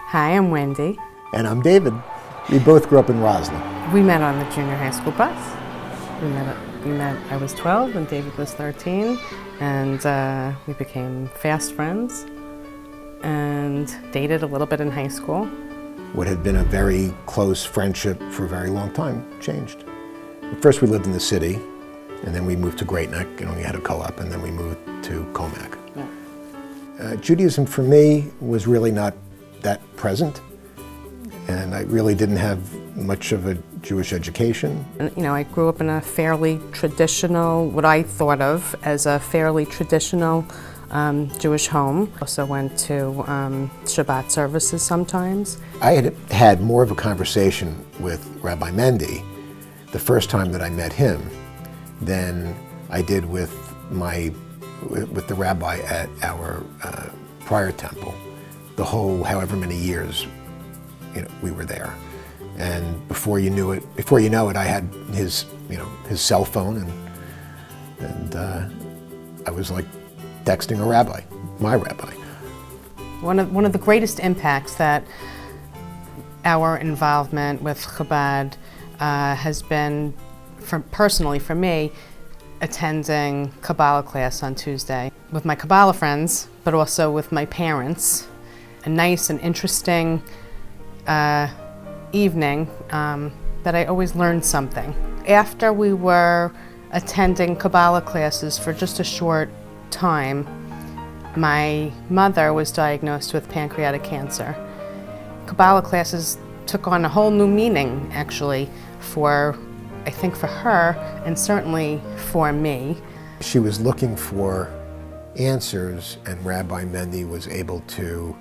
Hi, I'm Wendy. And I'm David. We both grew up in Roslyn. We met on the junior high school bus. We met, I was 12 and David was 13, and we became fast friends and dated a little bit in high school. What had been a very close friendship for a very long time changed. First we lived in the city, and then we moved to Great Neck, and we had a co-op, and then we moved to Comac. Yeah. Judaism for me was really not that present, and I really didn't have much of a Jewish education. You know, I grew up in a fairly traditional, what I thought of as a fairly traditional Jewish home. Also went to Chabad services sometimes. I had had more of a conversation with Rabbi Mendy the first time that I met him than I did with the rabbi at our prior temple. The whole however many years, we were there. And before you know it, I had his cell phone, and I was like texting a rabbi, my rabbi. One of the greatest impacts that our involvement with Chabad has been, personally for me, attending Kabbalah class on Tuesday with my Kabbalah friends, but also with my parents. A nice and interesting evening that I always learned something. After we were attending Kabbalah classes for just a short time, my mother was diagnosed with pancreatic cancer. Kabbalah classes took on a whole new meaning, actually, I think for her, and certainly for me. She was looking for answers, and Rabbi Mendy was able to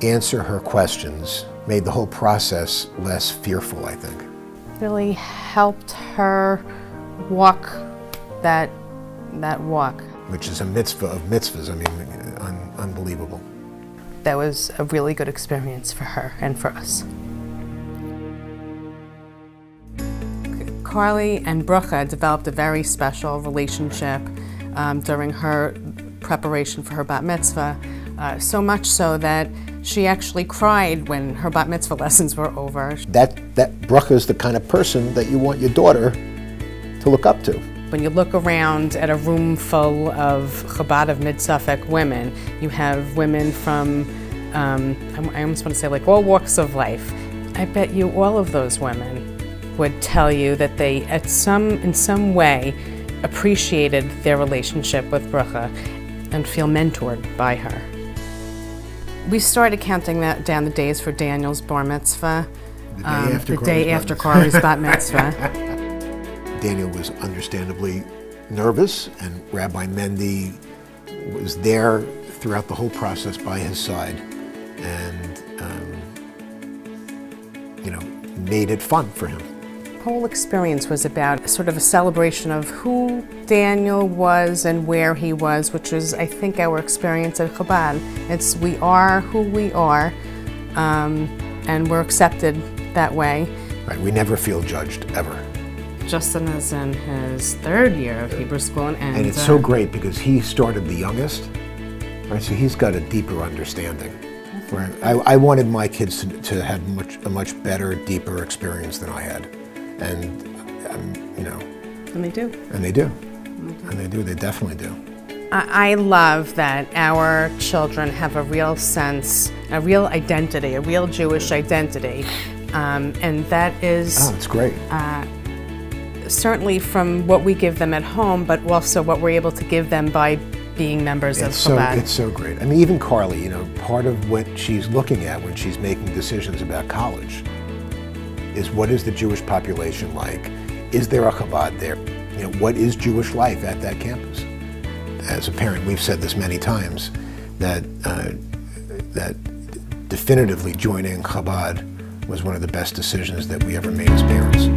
answer her questions, made the whole process less fearful, I think. Really helped her walk that walk. Which is a mitzvah of mitzvahs, unbelievable. That was a really good experience for her and for us. Carly and Brucha developed a very special relationship during her preparation for her bat mitzvah, so much so that she actually cried when her bat mitzvah lessons were over. That Brucha is the kind of person that you want your daughter to look up to. When you look around at a room full of Chabad of Mid-Suffolk women, you have women from, I almost want to say like all walks of life. I bet you all of those women would tell you that they, in some way, appreciated their relationship with Brucha and feel mentored by her. We started counting down the days for Daniel's bar mitzvah, the day after Carly's bat mitzvah. Daniel was understandably nervous, and Rabbi Mendy was there throughout the whole process by his side, and made it fun for him. The whole experience was about sort of a celebration of who Daniel was and where he was, which was, I think, our experience at Chabad. It's we are who we are, and we're accepted that way. Right, we never feel judged, ever. Justin is in his third year of Hebrew school, and it's so great because he started the youngest, right? So he's got a deeper understanding. Right? I wanted my kids to have a much better, deeper experience than I had, and And they do. And they do. And they do. They definitely do. I love that our children have a real sense, a real identity, a real Jewish identity, and that is. Oh, it's great. Certainly from what we give them at home, but also what we're able to give them by being members of Chabad. It's so great. I mean, even Carly, part of what she's looking at when she's making decisions about college is what is the Jewish population like? Is there a Chabad there? What is Jewish life at that campus? As a parent, we've said this many times, that definitively joining Chabad was one of the best decisions that we ever made as parents.